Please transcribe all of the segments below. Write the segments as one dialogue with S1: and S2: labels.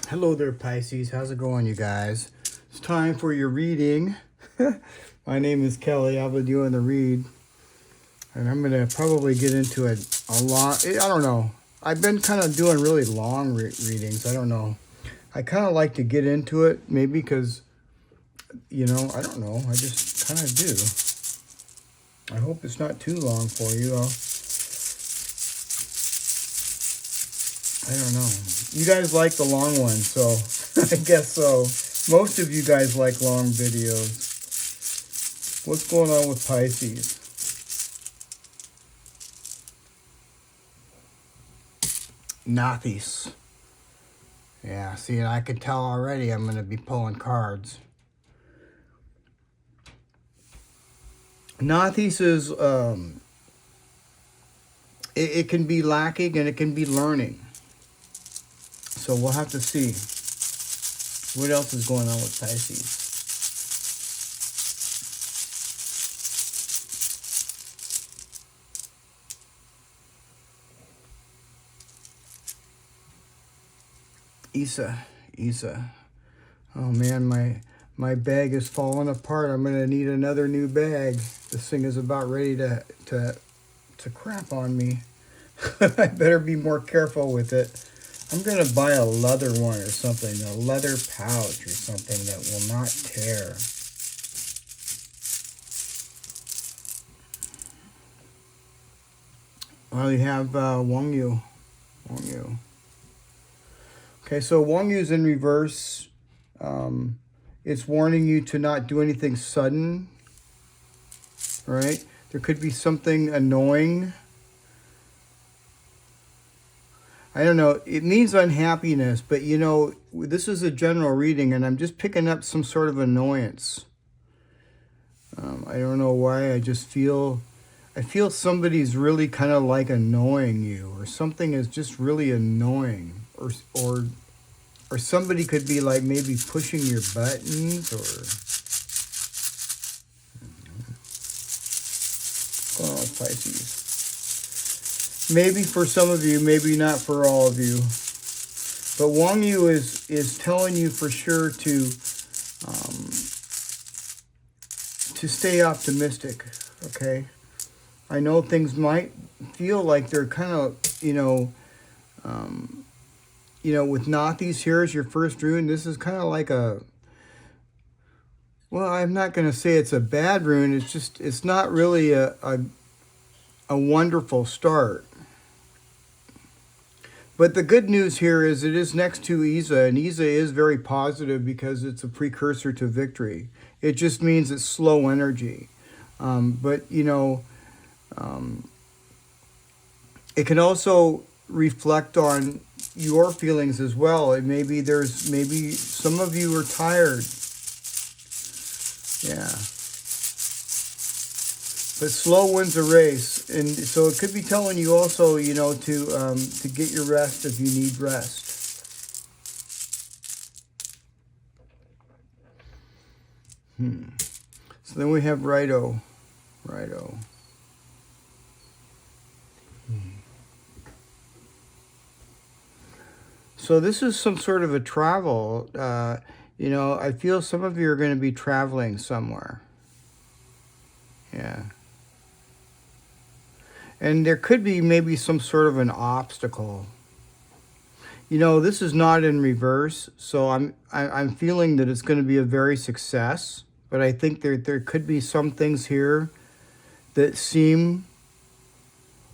S1: Hello there, Pisces. How's it going, you guys? It's time for your reading. My name is Kelly. I'll be doing the read. And I'm going to probably get into a lot. I don't know. I've been kind of doing really long readings. I don't know. I kind of like to get into it, maybe because, I don't know. I just kind of do. I hope it's not too long for you. I don't know. You guys like the long ones, so I guess so. Most of you guys like long videos. What's going on with Pisces? Nathis. Yeah, see, I could tell already I'm going to be pulling cards. Nathis is, it can be lacking and it can be learning. So we'll have to see what else is going on with Pisces. Isa. Oh man, my bag is falling apart. I'm gonna need another new bag. This thing is about ready to crap on me. I better be more careful with it. I'm going to buy a leather one or something, a leather pouch or something that will not tear. Well, you have Wangyu. Okay, so Wangyu's in reverse. It's warning you to not do anything sudden, right? There could be something annoying. I don't know, it means unhappiness, but this is a general reading and I'm just picking up some sort of annoyance. I don't know why, I feel somebody's really kind of like annoying you, or something is just really annoying, or somebody could be like maybe pushing your buttons, or what's going on with Pisces? Maybe for some of you, maybe not for all of you. But Wangyu is telling you for sure to stay optimistic, okay? I know things might feel like they're kind of, with Nathis here as your first rune, this is kind of like well, I'm not going to say it's a bad rune. It's not really a wonderful start. But the good news here is it is next to Isa, and Isa is very positive because it's a precursor to victory. It just means it's slow energy. But, it can also reflect on your feelings as well. And maybe some of you are tired. Yeah. But slow wins a race, and so it could be telling you also, to get your rest if you need rest. So then we have Righto. So this is some sort of a travel. I feel some of you are going to be traveling somewhere. Yeah. And there could be maybe some sort of an obstacle. This is not in reverse, so I'm feeling that it's going to be a very success. But I think there could be some things here that seem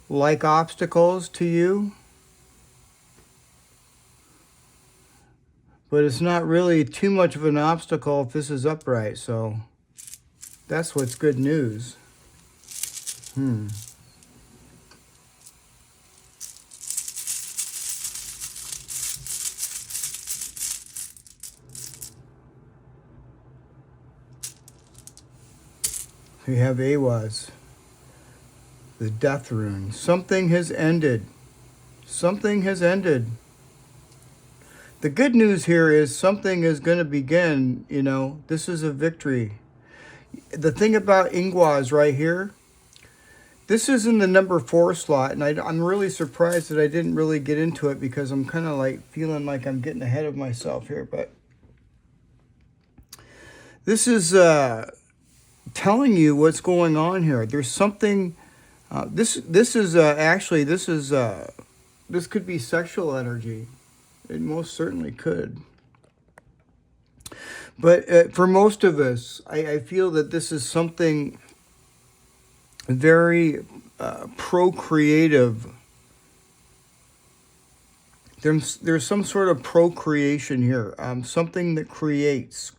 S1: like obstacles to you. But it's not really too much of an obstacle if this is upright, so that's what's good news. We have TIWAZ, the death rune. Something has ended. Something has ended. The good news here is something is going to begin, This is a victory. The thing about TIWAZ right here, This is in the number 4 slot, and I'm really surprised that I didn't really get into it because I'm kind of like feeling like I'm getting ahead of myself here. But this is telling you what's going on here. There's something. This could be sexual energy. It most certainly could. But for most of us, I feel that this is something very procreative. There's some sort of procreation here, something that creates.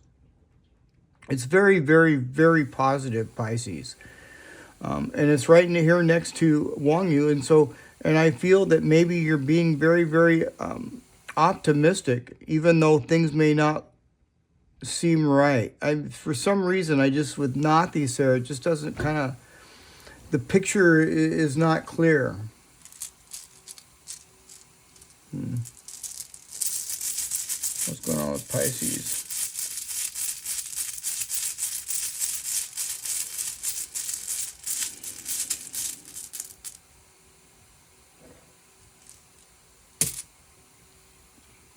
S1: It's very, very, very positive, Pisces. And it's right in here next to Wang Yu. And I feel that maybe you're being very, very optimistic, even though things may not seem right. For some reason, with Nathi's there, it just doesn't kind of, the picture is not clear. What's going on with Pisces?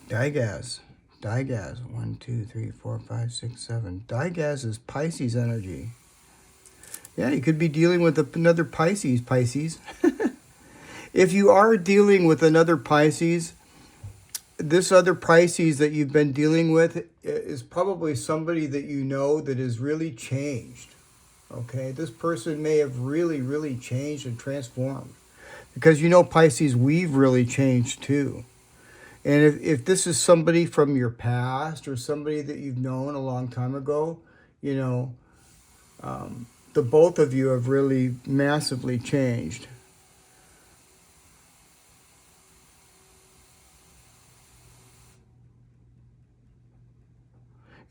S1: TIWAZ. 1, 2, 3, 4, 5, 6, 7. TIWAZ is Pisces energy. Yeah, you could be dealing with another Pisces. If you are dealing with another Pisces, this other Pisces that you've been dealing with is probably somebody that you know that has really changed. Okay, this person may have really, really changed and transformed. Because Pisces, we've really changed too. And if this is somebody from your past or somebody that you've known a long time ago, the both of you have really massively changed.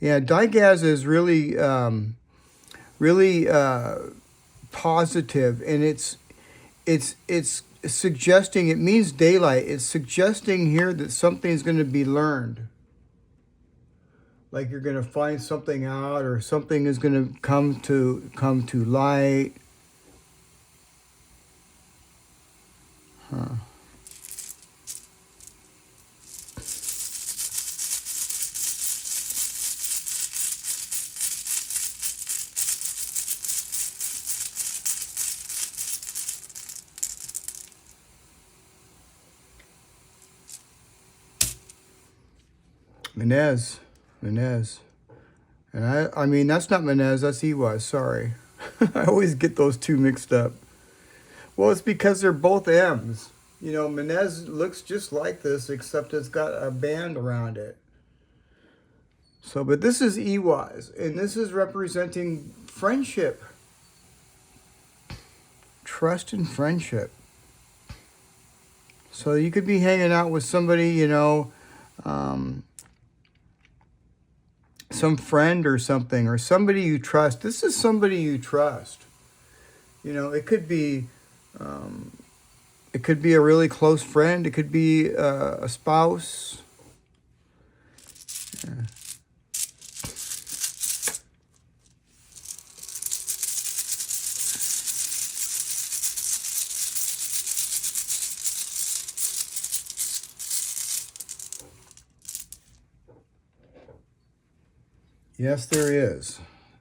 S1: Yeah, TIWAZ is really, really positive, and it's suggesting, it means daylight. It's suggesting here that something is going to be learned. Like you're going to find something out, or something is going to come to light. Menez. And I mean, that's not Menez, that's TIWAZ, sorry. I always get those two mixed up. Well, it's because they're both M's. Menez looks just like this, except it's got a band around it. But this is TIWAZ, and this is representing friendship. Trust and friendship. So you could be hanging out with somebody, some friend or something, or somebody you trust. This is somebody you trust. It could be a really close friend. It could be a spouse. Yeah. Yes, there is.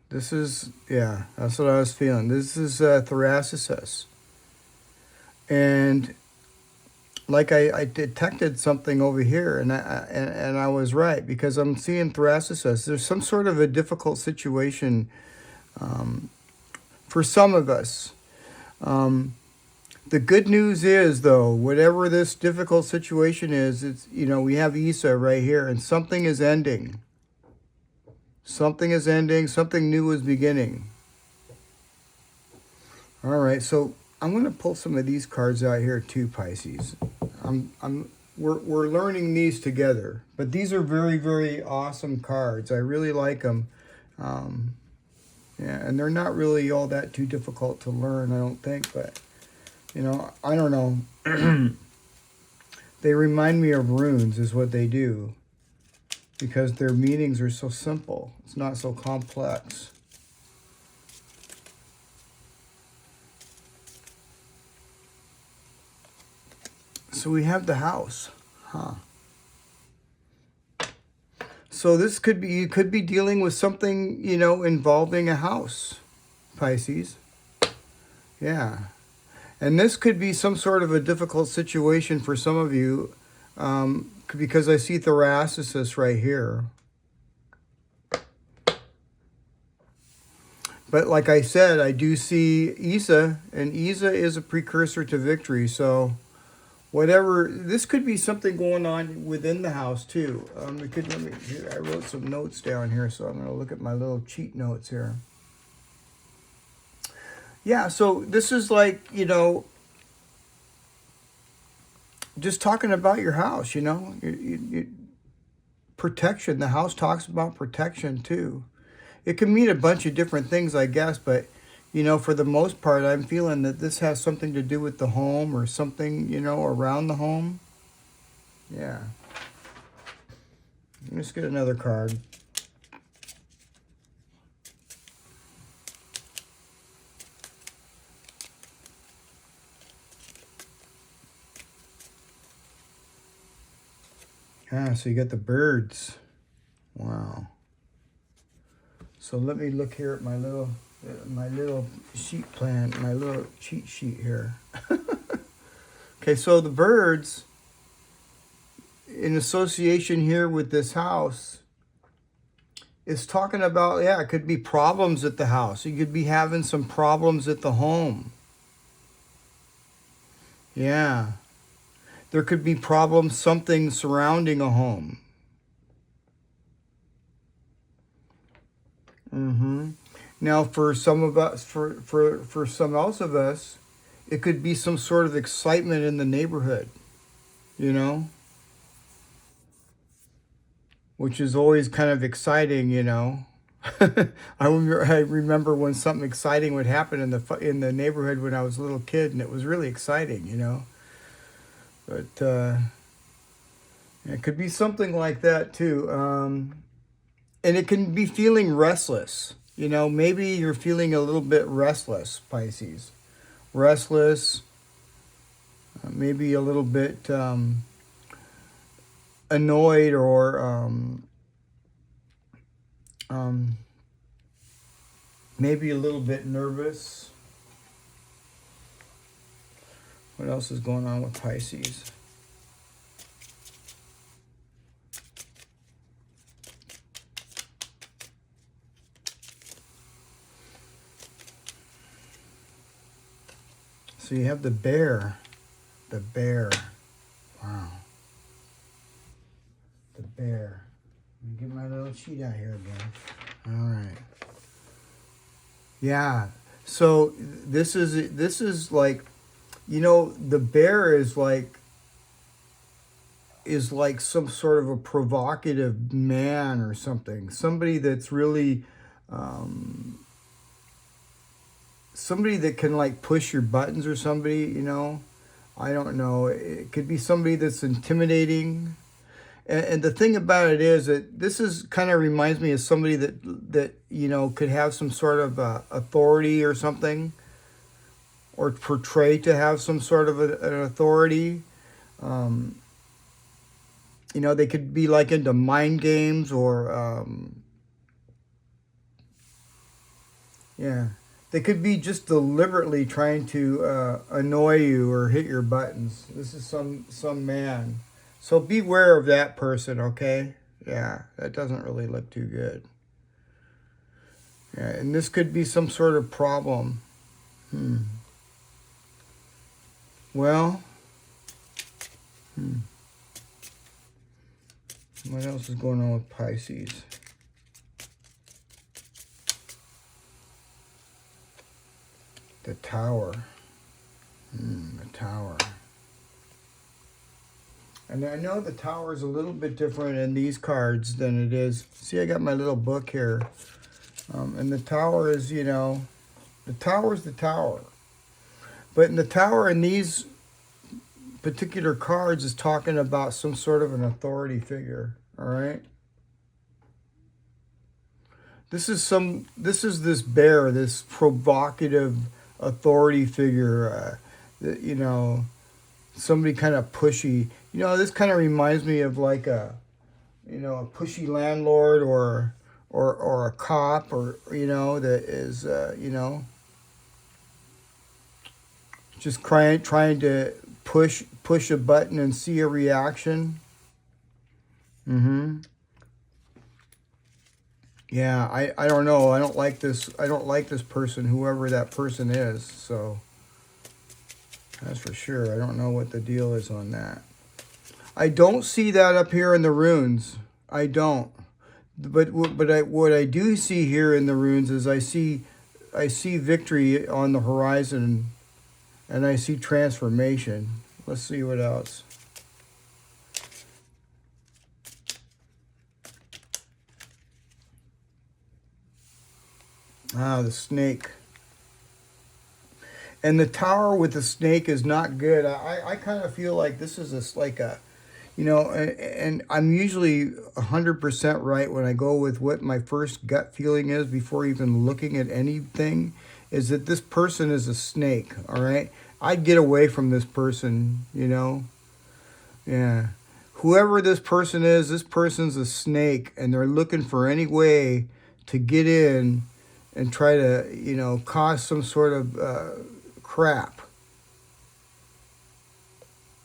S1: This is, yeah, that's what I was feeling. This is thoracicis. And like I detected something over here, and I was right, because I'm seeing thoracicis. There's some sort of a difficult situation for some of us. The good news is, though, whatever this difficult situation is, it's, we have Isa right here, and something is ending. Something is ending. Something new is beginning. All right, so I'm going to pull some of these cards out here too, Pisces. We're learning these together, but these are very, very awesome cards. I really like them. Yeah, and they're not really all that too difficult to learn, I don't think. But I don't know. They remind me of runes, is what they do. Because their meanings are so simple. It's not so complex. So we have the house. Huh. So this could be, you could be dealing with something, you know, involving a house, Pisces. Yeah. And this could be some sort of a difficult situation for some of you, because I see thoracicis right here. But like I said, I do see Isa, and Isa is a precursor to victory. So whatever, this could be something going on within the house too. It could, here, I wrote some notes down here, so I'm going to look at my little cheat notes here. Yeah, so this is like, you know, just talking about your house, you know, protection. The house talks about protection too. It can mean a bunch of different things, I guess, but, you know, for the most part, I'm feeling that this has something to do with the home or something, you know, around the home. Yeah. Let's get another card. Ah, so you got the birds. Wow. So let me look here at my little sheet plan, my little cheat sheet here. Okay, so the birds, in association here with this house, is talking about, yeah, it could be problems at the house. You could be having some problems at the home. Yeah. There could be problems, something surrounding a home. Now, for some of us, for some else of us, it could be some sort of excitement in the neighborhood, you know, which is always kind of exciting, you know. I remember when something exciting would happen in the neighborhood when I was a little kid, and it was really exciting, you know. But it could be something like that too, and it can be feeling restless. You know, maybe you're feeling a little bit restless, Pisces. Restless, maybe a little bit annoyed, or maybe a little bit nervous. What else is going on with Pisces? So you have the bear. The bear. Wow. The bear. Let me get my little sheet out here again. All right. Yeah. So this is like, you know, the bear is like some sort of a provocative man or something. Somebody that's really somebody that can like push your buttons, or somebody, you know. I don't know. It could be somebody that's intimidating. And the thing about it is that this is kind of reminds me of somebody that you know, could have some sort of authority or something, or portray to have some sort of an authority. You know, they could be like into mind games, or yeah, they could be just deliberately trying to annoy you or hit your buttons. This is some man. So beware of that person, okay? Yeah, that doesn't really look too good. Yeah, and this could be some sort of problem. Well, what else is going on with Pisces? The Tower. The Tower. And I know the Tower is a little bit different in these cards than it is. See, I got my little book here. And the Tower is, you know, the Tower is the Tower. But in the Tower in these particular cards is talking about some sort of an authority figure, all right? This is this bear, this provocative authority figure, that, you know, somebody kind of pushy. You know, this kind of reminds me of like a, you know, a pushy landlord or a cop, or, you know, that is, you know, just trying to push a button and see a reaction. Yeah, I don't know. I don't like this. I don't like this person, whoever that person is. So that's for sure. I don't know what the deal is on that. I don't see that up here in the runes. I don't. But what I do see here in the runes is I see victory on the horizon, and I see transformation. Let's see what else. Ah, the snake. And the tower with the snake is not good. I kind of feel like this is like a, you know, and I'm usually 100% right when I go with what my first gut feeling is before even looking at anything, is that this person is a snake, all right? I'd get away from this person, you know? Yeah. Whoever this person is, this person's a snake, and they're looking for any way to get in and try to, you know, cause some sort of crap.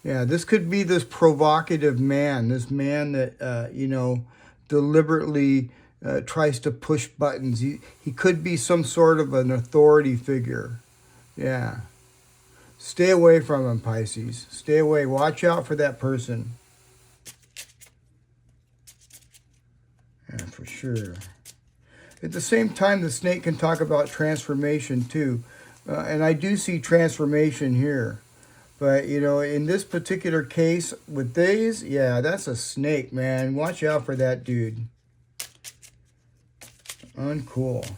S1: Yeah, this could be this provocative man, this man that, you know, deliberately tries to push buttons. He could be some sort of an authority figure. Yeah. Stay away from him, Pisces. Stay away. Watch out for that person. Yeah, for sure. At the same time, the snake can talk about transformation too. And I do see transformation here. But, you know, in this particular case with these, yeah, that's a snake, man. Watch out for that dude. Uncool.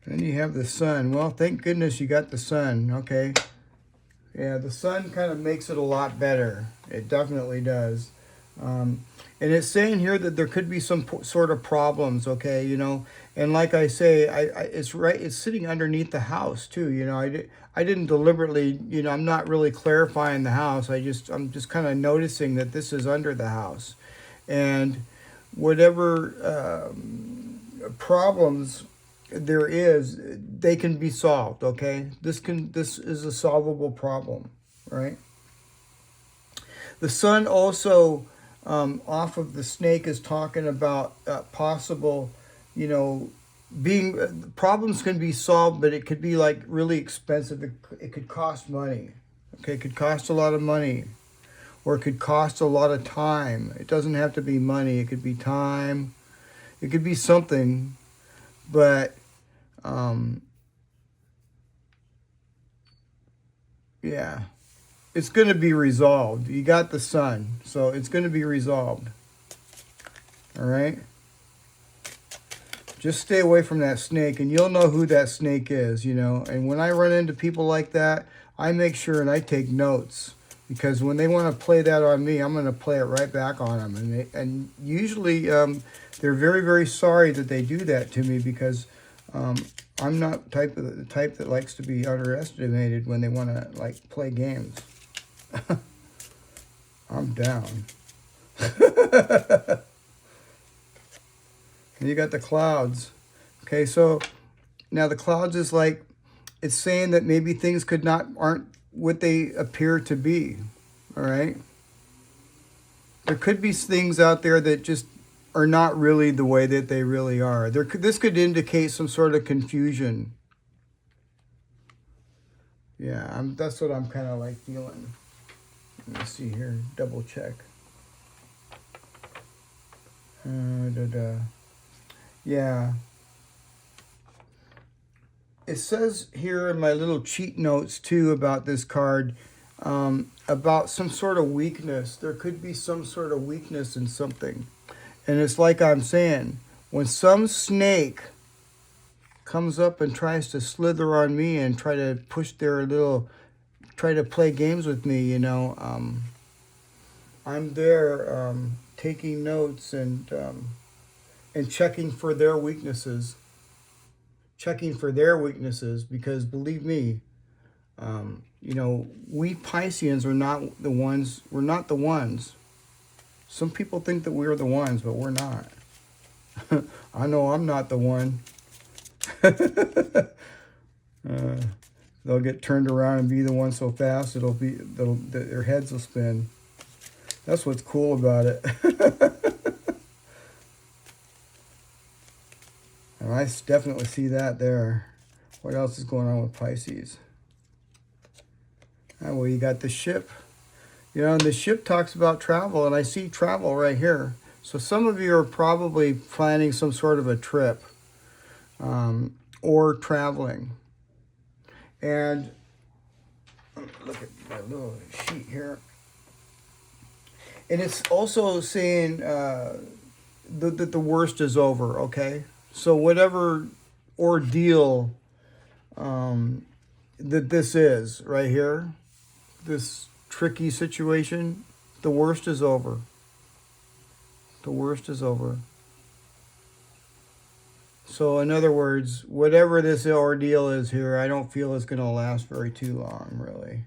S1: Then you have the sun. Well, thank goodness you got the sun. Okay. Yeah, the sun kind of makes it a lot better. It definitely does. And it's saying here that there could be some sort of problems, okay, you know. And like I say, it's right. It's sitting underneath the house too, you know. I didn't deliberately, you know. I'm not really clarifying the house. I'm just kind of noticing that this is under the house, and whatever problems there is, they can be solved. Okay, this is a solvable problem, right? The sun also, off of the snake, is talking about possible, you know, being problems can be solved, but it could be like really expensive. It could cost money. Okay, it could cost a lot of money, or it could cost a lot of time. It doesn't have to be money. It could be time. It could be something, but yeah. It's going to be resolved. You got the sun, so it's going to be resolved. All right? Just stay away from that snake, and you'll know who that snake is, you know. And when I run into people like that, I make sure and I take notes, because when they want to play that on me, I'm going to play it right back on them. And usually they're very, very sorry that they do that to me, because I'm not the type that likes to be underestimated when they want to, like, play games. I'm down. And you got the clouds. Okay, so now the clouds is like, it's saying that maybe things aren't what they appear to be. All right? There could be things out there that just are not really the way that they really are. This could indicate some sort of confusion. Yeah, that's what I'm kind of like feeling. Let me see here. Double check. Yeah. It says here in my little cheat notes too about this card, about some sort of weakness. There could be some sort of weakness in something. And it's like I'm saying, when some snake comes up and tries to slither on me and try to try to play games with me, you know, I'm there taking notes, and and checking for their weaknesses. Checking for their weaknesses, because believe me, you know, we Pisceans are not the ones. We're not the ones. Some people think that we're the ones, but we're not. I know I'm not the one. They'll get turned around and be the one so fast their heads will spin. That's what's cool about it. And I definitely see that there. What else is going on with Pisces? Oh, well, you got the ship. You know, and the ship talks about travel, and I see travel right here. So some of you are probably planning some sort of a trip or traveling. And look at my little sheet here. And it's also saying that the worst is over, okay? So whatever ordeal that this is right here, this tricky situation, the worst is over. The worst is over. So in other words, whatever this ordeal is here, I don't feel it's going to last very too long, really.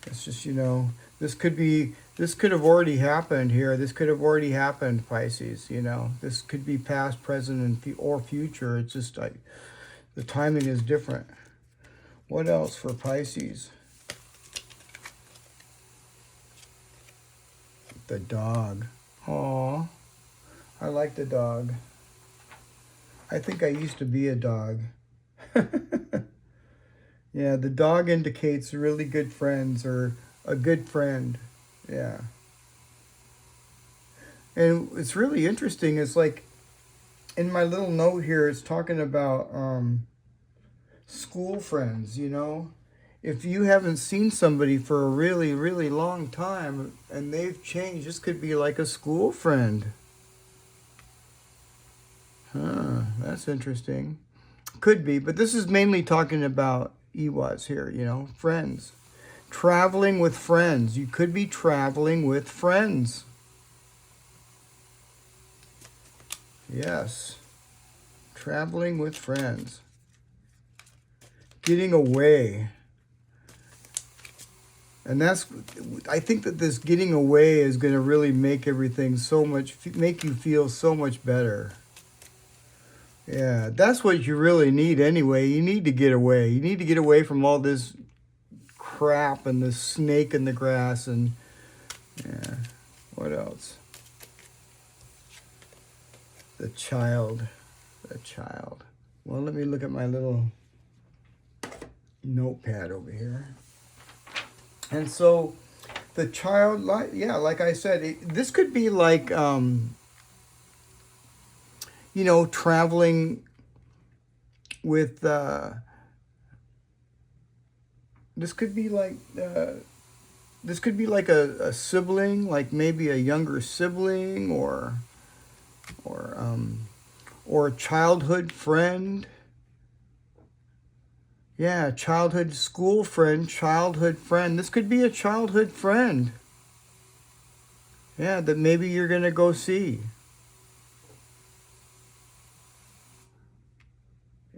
S1: It's just, you know, this could have already happened here. This could have already happened, Pisces, you know. This could be past, present, or future. It's just like the timing is different. What else for Pisces? The dog. Aw, I like the dog. I think I used to be a dog. Yeah, the dog indicates really good friends or a good friend. Yeah. And it's really interesting. It's like in my little note here, it's talking about school friends, you know. If you haven't seen somebody for a really, really long time and they've changed, this could be like a school friend. Huh, that's interesting. Could be, but this is mainly talking about TIWAZ here, you know, friends. Traveling with friends. You could be traveling with friends. Yes. Traveling with friends. Getting away. And that's, I think that this getting away is going to really make everything make you feel so much better. Yeah, that's what you really need anyway. You need to get away. You need to get away from all this crap and this snake in the grass and, yeah, what else? The child. The child. Well, let me look at my little notepad over here. And so the child, like I said, this could be like, you know, traveling with, this could be like a sibling, like maybe a younger sibling or a childhood friend. Yeah, childhood school friend, childhood friend. This could be a childhood friend. Yeah, that maybe you're going to go see.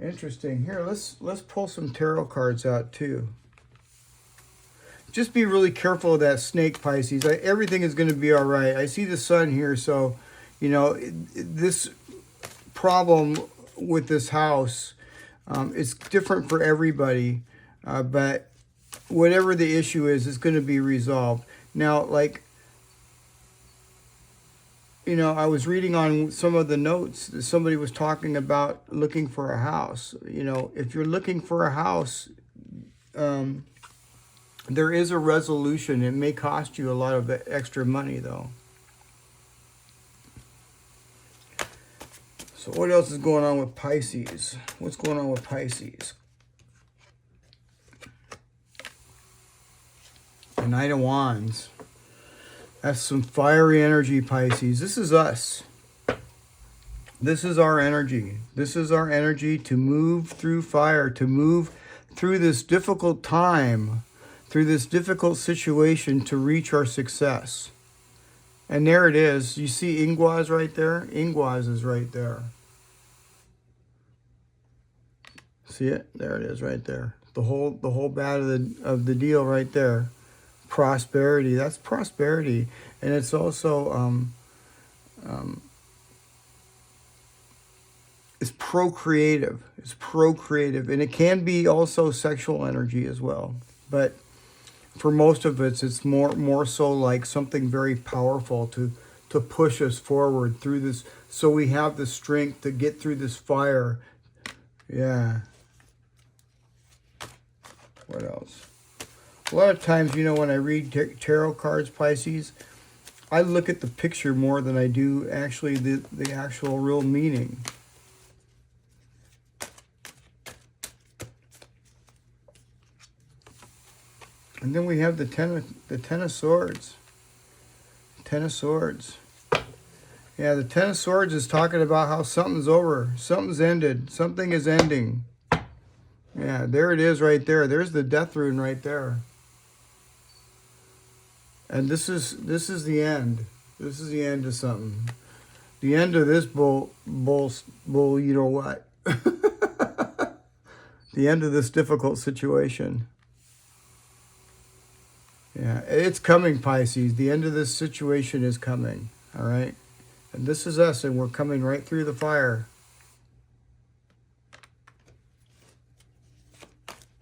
S1: Interesting. Here, let's pull some tarot cards out too. Just be really careful of that snake, Pisces. Everything is going to be all right. I see the sun here, so, you know, this problem with this house, it's different for everybody, but whatever the issue is, it's going to be resolved. Now, like, you know, I was reading on some of the notes, somebody was talking about looking for a house. You know, if you're looking for a house, there is a resolution. It may cost you a lot of extra money, though. So what else is going on with Pisces? What's going on with Pisces? The Knight of Wands. That's some fiery energy, Pisces. This is us. This is our energy. This is our energy to move through fire, to move through this difficult time, through this difficult situation to reach our success. And there it is. You see TIWAZ right there? TIWAZ is right there. See it? There it is right there. The whole bat of the deal right there. Prosperity. That's prosperity. And it's also it's procreative. It's procreative. And it can be also sexual energy as well. But for most of us, it's more so like something very powerful to push us forward through this, so we have the strength to get through this fire. Yeah. What else? A lot of times, you know, when I read tarot cards, Pisces, I look at the picture more than I do actually the actual real meaning. And then we have the Ten of Swords. Ten of Swords. Yeah, the Ten of Swords is talking about how something's over. Something's ended. Something is ending. Yeah, there it is right there. There's the death rune right there. And this is the end. This is the end of something. The end of this bull, you know what? The end of this difficult situation. Yeah, it's coming, Pisces. The end of this situation is coming, all right? And this is us, and we're coming right through the fire.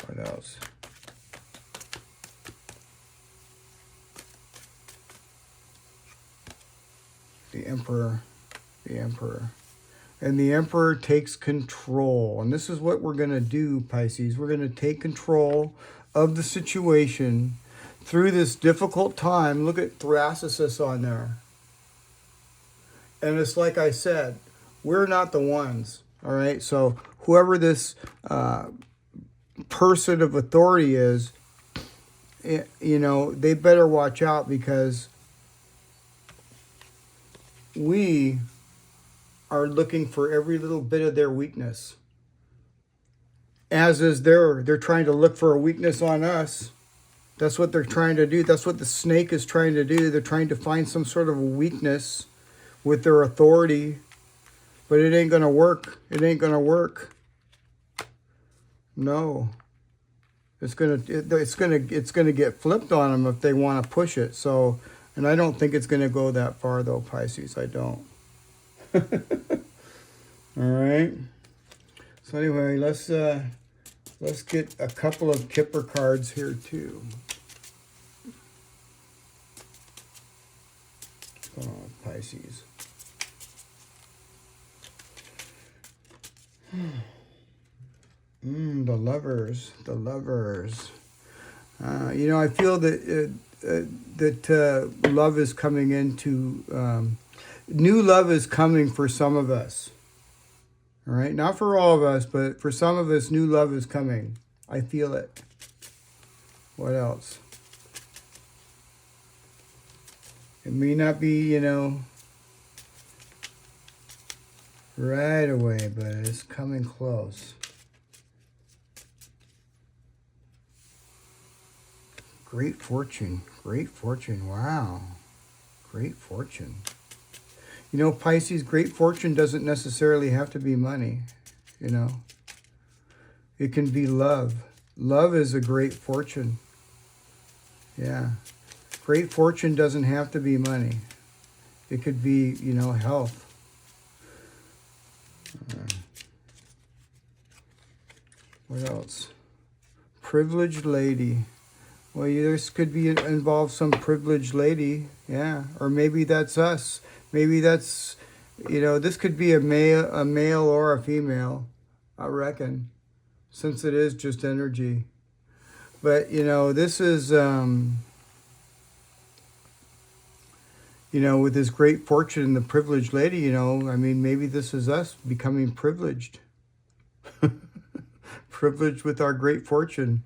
S1: What else? The Emperor. The Emperor. And the Emperor takes control. And this is what we're going to do, Pisces. We're going to take control of the situation through this difficult time. Look at Thracisis on there. And it's like I said, we're not the ones, all right? So whoever this person of authority is, you know, they better watch out, because we are looking for every little bit of their weakness. As is they're trying to look for a weakness on us. That's what they're trying to do. That's what the snake is trying to do. They're trying to find some sort of a weakness with their authority, but it ain't going to work. It ain't going to work. No. It's going to get flipped on them if they want to push it. So, and I don't think it's going to go that far though, Pisces. I don't. All right. So anyway, let's get a couple of Kipper cards here too. What's going on with Pisces? The Lovers. The Lovers. You know, I feel that love is coming into... new love is coming for some of us. All right? Not for all of us, but for some of us, new love is coming. I feel it. What else? It may not be, you know, right away, but it's coming close. Great fortune. Great fortune. Wow. Great fortune. You know, Pisces, great fortune doesn't necessarily have to be money, you know. It can be love. Love is a great fortune. Yeah. Great fortune doesn't have to be money. It could be, you know, health. What else? Privileged lady. Well, this could be involve some privileged lady, yeah. Or maybe that's us. Maybe that's, you know, this could be a male or a female, I reckon, since it is just energy. But, you know, this is, you know, with this great fortune, the privileged lady, you know, I mean, maybe this is us becoming privileged. Privileged with our great fortune.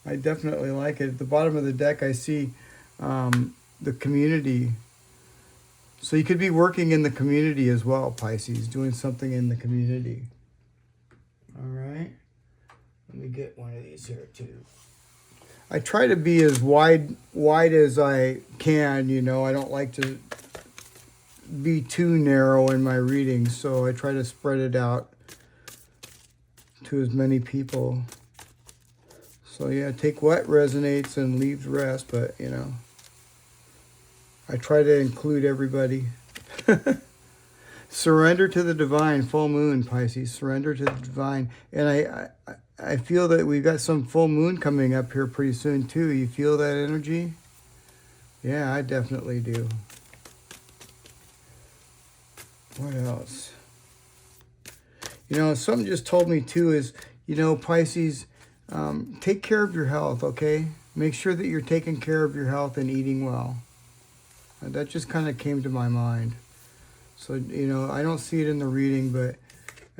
S1: I definitely like it. At the bottom of the deck, I see the community. So you could be working in the community as well, Pisces, doing something in the community. All right. Let me get one of these here too. I try to be as wide as I can, you know. I don't like to be too narrow in my readings, so I try to spread it out to as many people. So yeah, take what resonates and leave the rest, but you know, I try to include everybody. Surrender to the divine, full moon, Pisces. Surrender to the divine. And I feel that we've got some full moon coming up here pretty soon too. You feel that energy? Yeah, I definitely do. What else? You know, something just told me too is, you know, Pisces, take care of your health, okay? Make sure that you're taking care of your health and eating well. That just kind of came to my mind. So, you know, I don't see it in the reading, but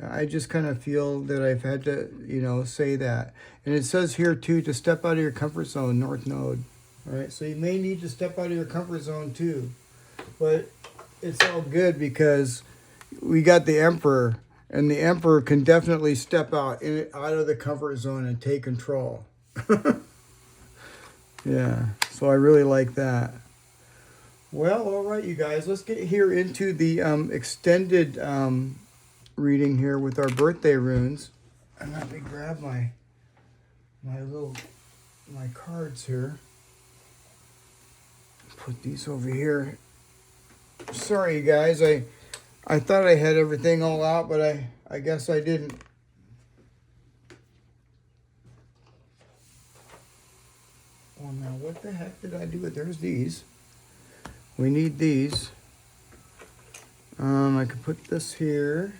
S1: I just kind of feel that I've had to, you know, say that. And it says here, too, to step out of your comfort zone, North Node. All right, so you may need to step out of your comfort zone, too. But it's all good because we got the Emperor, and the Emperor can definitely step out of the comfort zone and take control. Yeah, so I really like that. Well, all right, you guys, let's get here into the extended reading here with our birthday runes. And let me grab my cards here. Put these over here. Sorry, you guys, I thought I had everything all out, but I guess I didn't. Oh, now what the heck did I do with? There's these. We need these. I could put this here.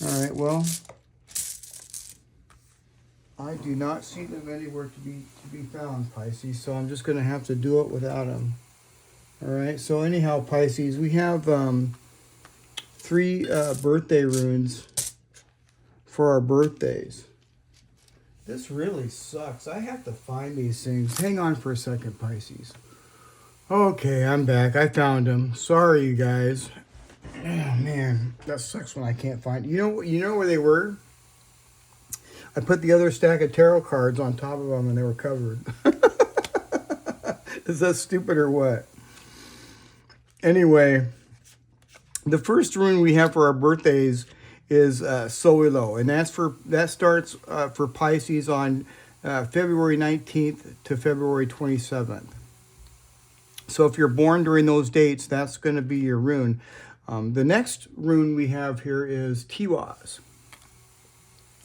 S1: All right, well, I do not see them anywhere to be found, Pisces, so I'm just going to have to do it without them. All right, so anyhow, Pisces, we have 3 birthday runes for our birthdays. This really sucks. I have to find these things. Hang on for a second, Pisces. Okay, I'm back. I found them. Sorry, you guys. Oh, man, that sucks when I can't find. You know where they were? I put the other stack of tarot cards on top of them, and they were covered. Is that stupid or what? Anyway, the first rune we have for our birthdays is SOWILO, and that starts for Pisces on February 19th to February 27th. So if you're born during those dates, that's going to be your rune. The next rune we have here is TIWAZ.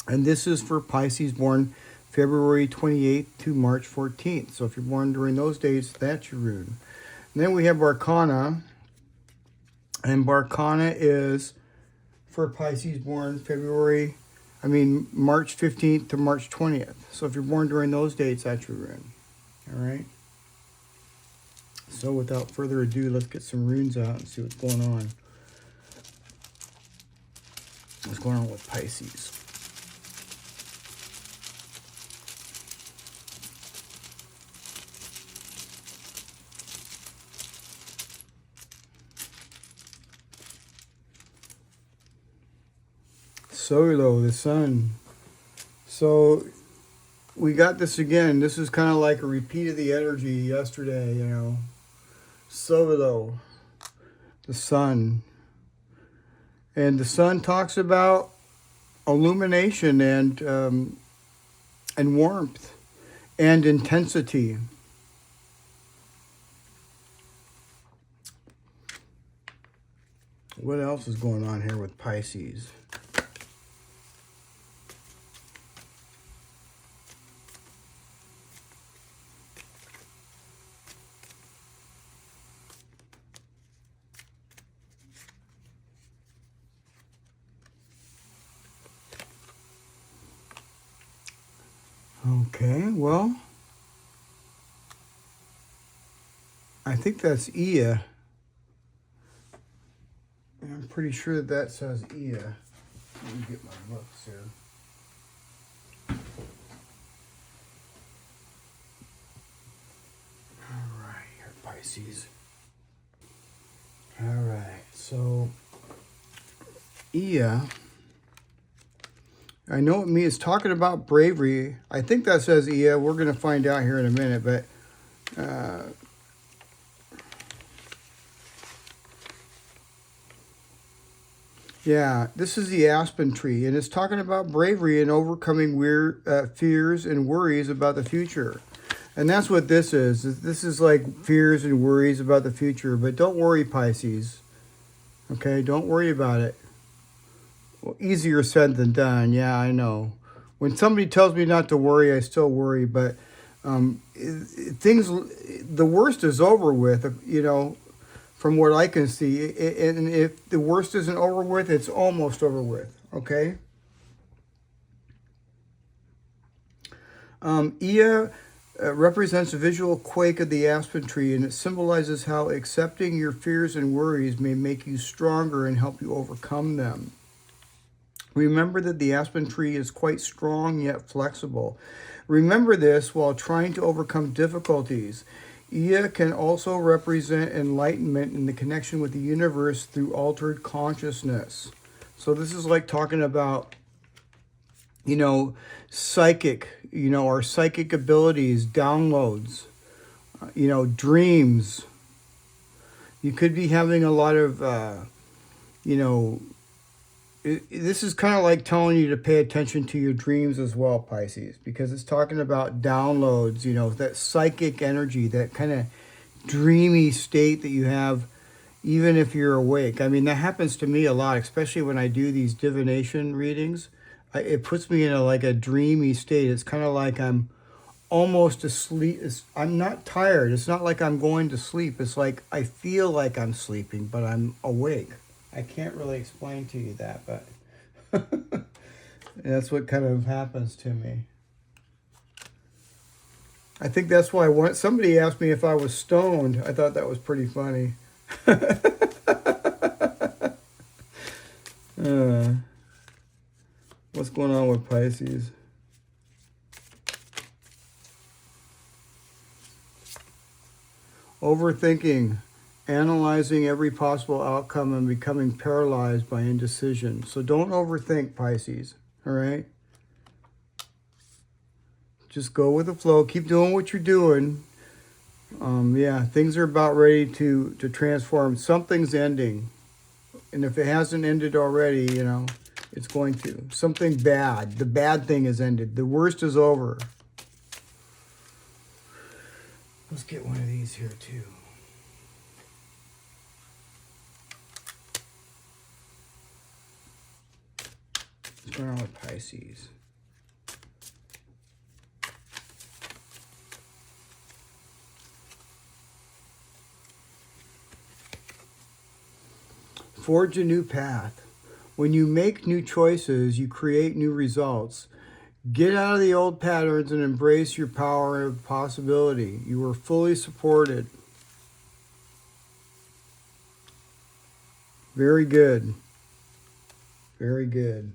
S1: And this is for Pisces born February 28th to March 14th. So if you're born during those dates, that's your rune. And then we have BERKANA. And BERKANA is for Pisces born March 15th to March 20th. So if you're born during those dates, that's your rune. All right. So without further ado, let's get some runes out and see what's going on. What's going on with Pisces? SOWILO, the sun. So we got this again. This is kind of like a repeat of the energy yesterday, you know. SOWILO, the sun. And the sun talks about illumination and warmth and intensity. What else is going on here with Pisces? Okay, well, I think that's Ia. I'm pretty sure that says Ia. Let me get my books here. All right, here, Pisces. All right, so Ia. I know me is talking about bravery. I think that says Ia. We're going to find out here in a minute, but Yeah, this is the aspen tree, and it's talking about bravery and overcoming weird fears and worries about the future. And that's what this is. This is like fears and worries about the future. But don't worry, Pisces. Okay, don't worry about it. Well, easier said than done. Yeah, I know. When somebody tells me not to worry, I still worry. But things, the worst is over with. You know, from what I can see. And if the worst isn't over with, it's almost over with. Okay. Ia represents a visual quake of the aspen tree, and it symbolizes how accepting your fears and worries may make you stronger and help you overcome them. Remember that the aspen tree is quite strong yet flexible. Remember this while trying to overcome difficulties. Ia can also represent enlightenment and the connection with the universe through altered consciousness. So this is like talking about, you know, psychic, you know, our psychic abilities, downloads, you know, dreams. You could be having a lot of, you know, this is kind of like telling you to pay attention to your dreams as well, Pisces, because it's talking about downloads, you know, that psychic energy, that kind of dreamy state that you have even if you're awake. I mean, that happens to me a lot, especially when I do these divination readings. It puts me in like a dreamy state. It's kind of like I'm almost asleep. I'm not tired. It's not like I'm going to sleep. It's like I feel like I'm sleeping, but I'm awake. I can't really explain to you that, but that's what kind of happens to me. I think that's why somebody asked me if I was stoned. I thought that was pretty funny. What's going on with Pisces? Overthinking, analyzing every possible outcome and becoming paralyzed by indecision. So don't overthink, Pisces, all right? Just go with the flow. Keep doing what you're doing. Yeah, things are about ready to transform. Something's ending. And if it hasn't ended already, you know, it's going to. Something bad. The bad thing has ended. The worst is over. Let's get one of these here, too. What's going on with Pisces? Forge a new path. When you make new choices, you create new results. Get out of the old patterns and embrace your power of possibility. You are fully supported. Very good. Very good.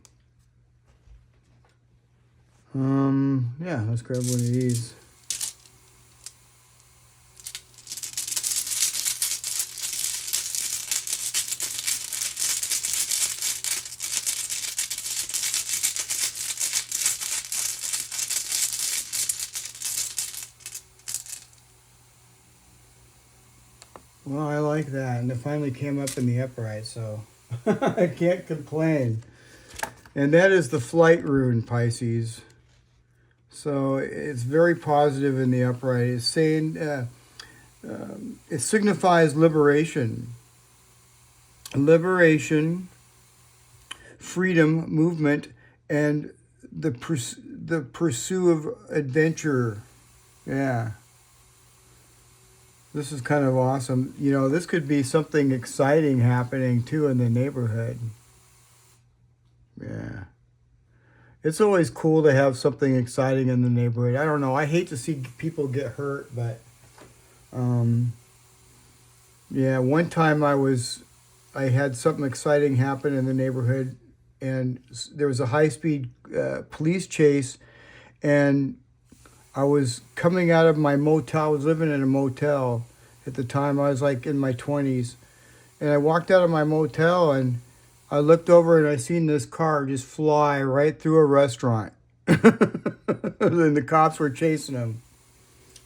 S1: Yeah, let's grab one of these. Well, I like that. And it finally came up in the upright, so I can't complain. And that is the flight rune, Pisces. So it's very positive in the upright. It's saying it signifies liberation. Liberation, freedom, movement, and the pursuit of adventure. Yeah. This is kind of awesome. You know, this could be something exciting happening too in the neighborhood. Yeah. It's always cool to have something exciting in the neighborhood. I don't know. I hate to see people get hurt, but yeah, one time I had something exciting happen in the neighborhood, and there was a high-speed police chase, and I was coming out of my motel. I was living in a motel at the time. I was like in my 20s. And I walked out of my motel and I looked over and I seen this car just fly right through a restaurant. And the cops were chasing him.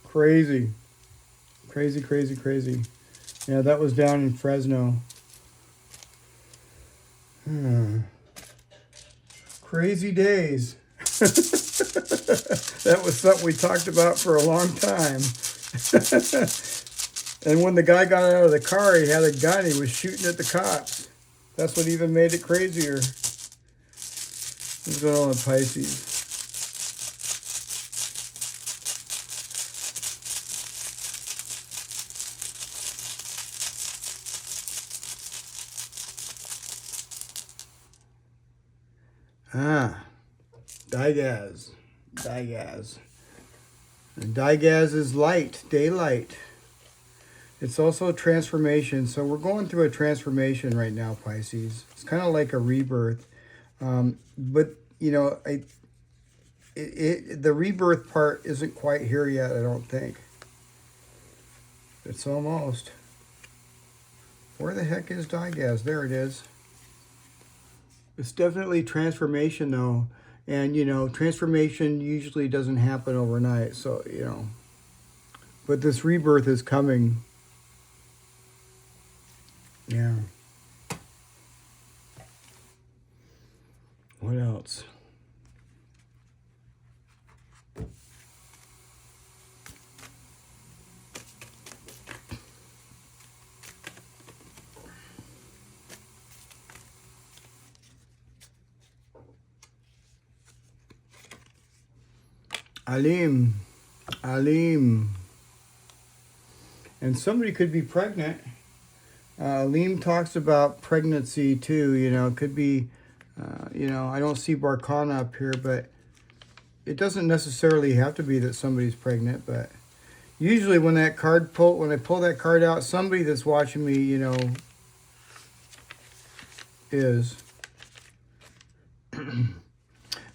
S1: Crazy. Crazy, crazy, crazy. Yeah, that was down in Fresno. Crazy days. That was something we talked about for a long time. And when the guy got out of the car, he had a gun. He was shooting at the cops. That's what even made it crazier. What's going on with Pisces? TIWAZ. TIWAZ. And TIWAZ is light, daylight. It's also transformation. So we're going through a transformation right now, Pisces. It's kind of like a rebirth. But, you know, the rebirth part isn't quite here yet, I don't think. It's almost. Where the heck is TIWAZ? There it is. It's definitely transformation, though. And, you know, transformation usually doesn't happen overnight. So, you know. But this rebirth is coming. Yeah. What else? Alim. And somebody could be pregnant. Alim talks about pregnancy too. You know, it could be, you know, I don't see BERKANA up here, but it doesn't necessarily have to be that somebody's pregnant. But usually when I pull that card out, somebody that's watching me, you know, is.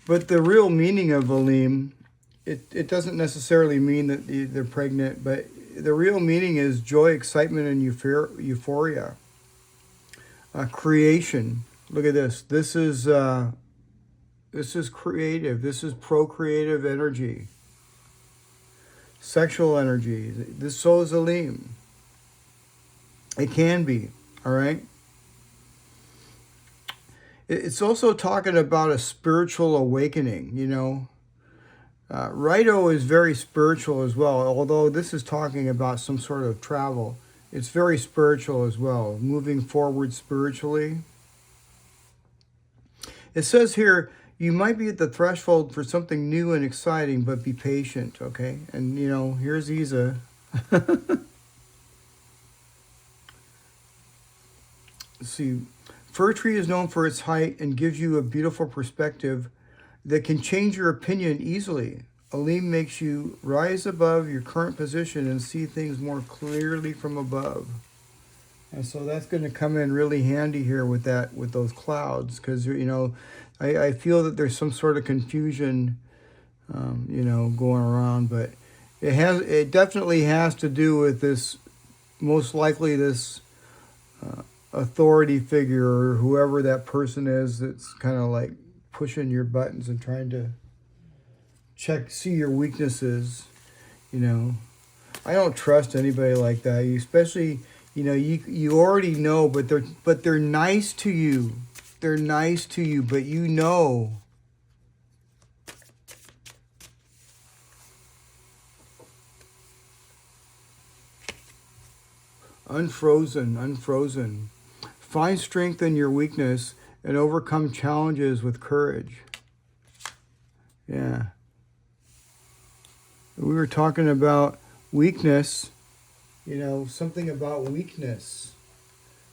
S1: But the real meaning of Alim, it doesn't necessarily mean that they're pregnant, but the real meaning is joy, excitement, and euphoria. Creation. Look at this. This is creative. This is procreative energy. Sexual energy. This so is Alim. It can be. All right. It's also talking about a spiritual awakening, you know. Rido is very spiritual as well, although this is talking about some sort of travel. It's very spiritual as well, moving forward spiritually. It says here, you might be at the threshold for something new and exciting, but be patient, okay? And, you know, here's Isa. Let's see. Fir tree is known for its height and gives you a beautiful perspective that can change your opinion easily. Alim makes you rise above your current position and see things more clearly from above. And so that's going to come in really handy here with those clouds, because, you know, I feel that there's some sort of confusion, you know, going around, but it definitely has to do with this, most likely this authority figure or whoever that person is that's kind of like pushing your buttons and trying to see your weaknesses. You know, I don't trust anybody like that. You especially, you know, you already know, but they're nice to you. They're nice to you, but you know. Unfrozen. Find strength in your weakness and overcome challenges with courage. Yeah. We were talking about weakness, you know, something about weakness.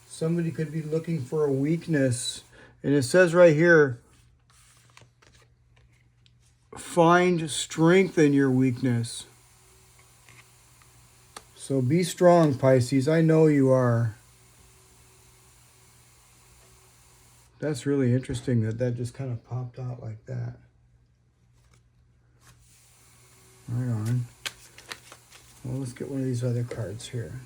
S1: Somebody could be looking for a weakness. And it says right here, find strength in your weakness. So be strong, Pisces. I know you are. That's really interesting that just kind of popped out like that. Right on. Well, let's get one of these other cards here.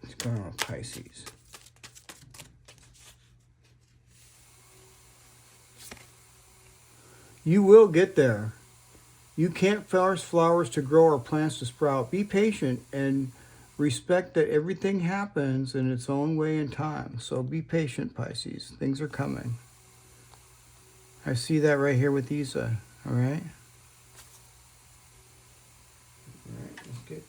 S1: What's going on with Pisces? You will get there. You can't force flowers to grow or plants to sprout. Be patient and Respect that everything happens in its own way and time. So be patient, Pisces. Things are coming. I see that right here with Isa. All right. All right. Let's get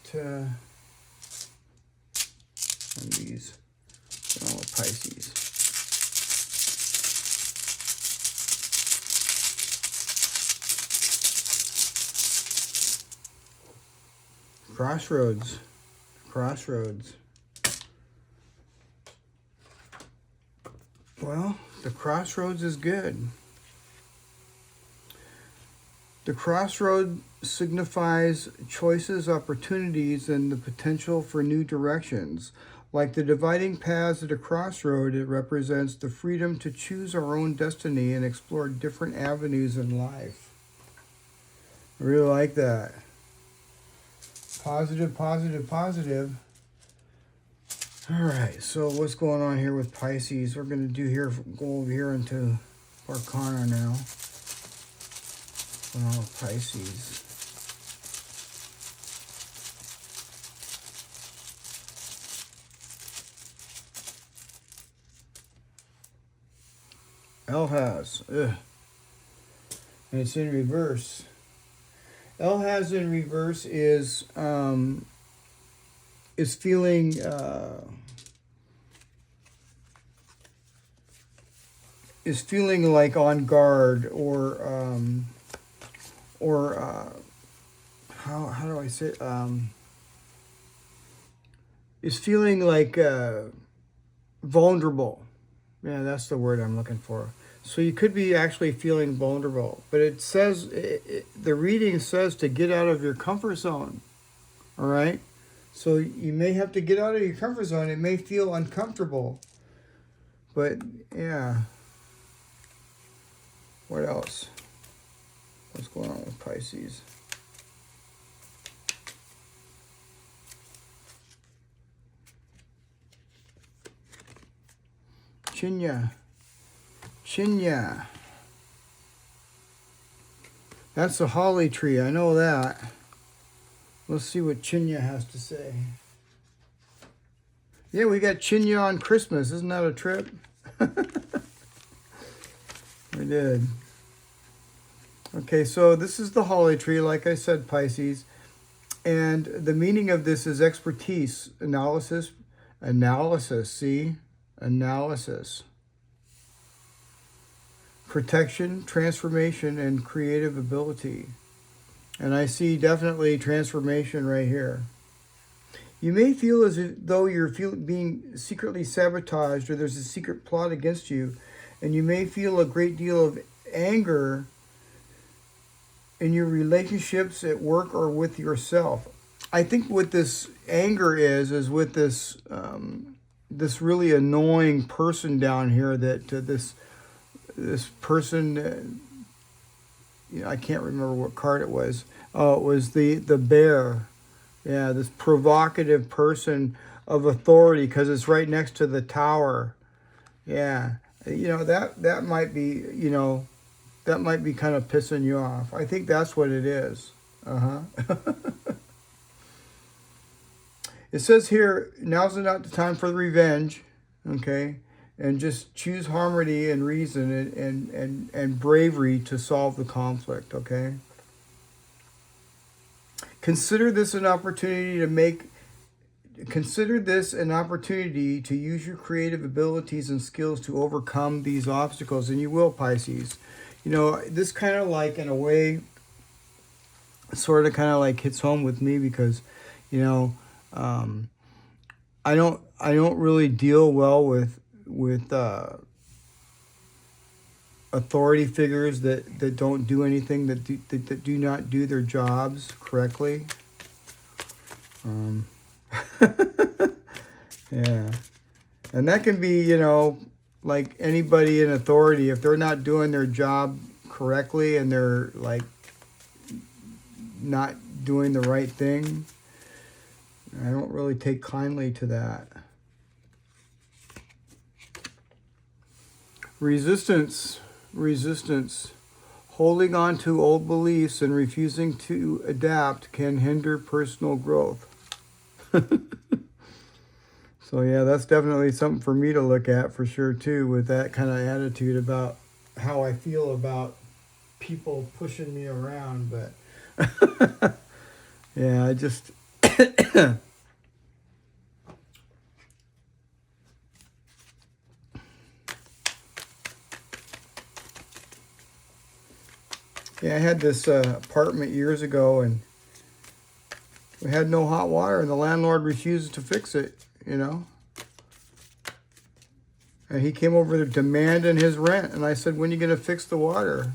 S1: one of these. Oh, Pisces. Crossroads. Crossroads. Well, the crossroads is good. The crossroad signifies choices, opportunities, and the potential for new directions. Like the dividing paths at a crossroad, it represents the freedom to choose our own destiny and explore different avenues in life. I really like that. Positive, positive, positive. All right, so what's going on here with Pisces? We're going to go over here into BERKANA now. Oh, Pisces. LHAS. Ugh. And it's in reverse. LHAS in reverse is feeling like on guard, or how do I say is feeling like vulnerable. Yeah, that's the word I'm looking for. So you could be actually feeling vulnerable, but it says, the reading says to get out of your comfort zone. All right. So you may have to get out of your comfort zone. It may feel uncomfortable, but yeah. What else? What's going on with Pisces? Chinya. Chinya. That's a holly tree. I know that. Let's see what Chinya has to say. Yeah, we got Chinya on Christmas. Isn't that a trip? We did. Okay, so this is the holly tree, like I said, Pisces. And the meaning of this is expertise, analysis, see? Analysis. Protection, transformation, and creative ability. And I see definitely transformation right here. You may feel as though you're being secretly sabotaged, or there's a secret plot against you, and you may feel a great deal of anger in your relationships at work or with yourself. I think what this anger is with this this really annoying person down here, that this person, I can't remember what card it was. Oh, it was the bear. Yeah, this provocative person of authority, because it's right next to the tower. Yeah, that might be, that might be kind of pissing you off. I think that's what it is. It says here, now's not the time for revenge, okay? And just choose harmony and reason and bravery to solve the conflict, okay? Consider this an opportunity to use your creative abilities and skills to overcome these obstacles, and you will, Pisces. This kind of like, in a way, sort of kind of like hits home with me, because, I don't really deal well with authority figures that don't do anything, that do not do their jobs correctly. Yeah, and that can be, like anybody in authority. If they're not doing their job correctly and they're like not doing the right thing, I don't really take kindly to that. Resistance. Holding on to old beliefs and refusing to adapt can hinder personal growth. So yeah, that's definitely something for me to look at for sure too, with that kind of attitude about how I feel about people pushing me around. But yeah, I just yeah, I had this apartment years ago, and we had no hot water, and the landlord refused to fix it, you know. And he came over there demanding his rent, and I said, when are you going to fix the water?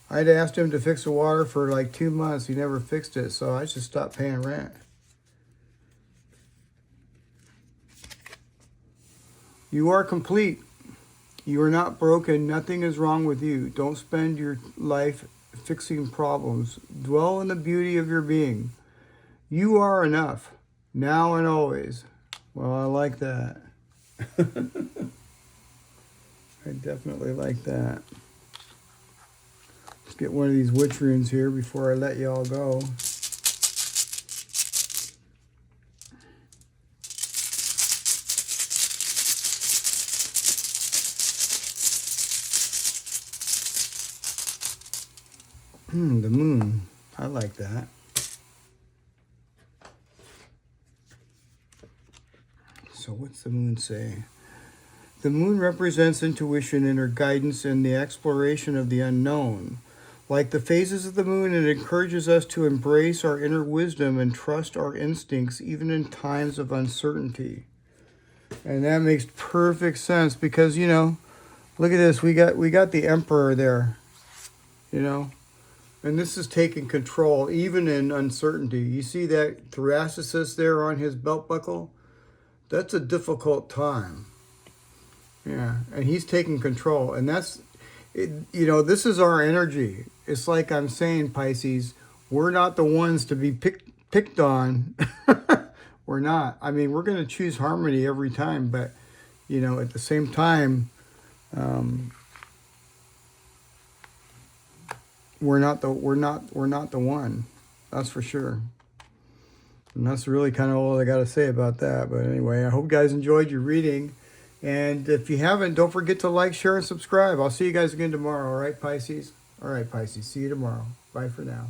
S1: I'd asked him to fix the water for like 2 months. He never fixed it, so I just stopped paying rent. You are complete. You are not broken. Nothing is wrong with you. Don't spend your life fixing problems. Dwell in the beauty of your being. You are enough, now and always. Well, I like that. I definitely like that. Let's get one of these witch runes here before I let y'all go. The moon. I like that. So what's the moon say? The moon represents intuition, inner guidance, and the exploration of the unknown. Like the phases of the moon, it encourages us to embrace our inner wisdom and trust our instincts even in times of uncertainty. And that makes perfect sense because, you know, look at this. We got the emperor there, you know. And this is taking control even in uncertainty. You see that thoracic there on his belt buckle? That's a difficult time. Yeah, and he's taking control. And that's, you know, this is our energy. It's like I'm saying, Pisces, we're not the ones to be picked on. We're not. I mean, we're going to choose harmony every time. But, you know, at the same time, we're not the one. That's for sure. And that's really kind of all I got to say about that. But anyway, I hope you guys enjoyed your reading. And if you haven't, don't forget to like, share, and subscribe. I'll see you guys again tomorrow. All right, Pisces? All right, Pisces. See you tomorrow. Bye for now.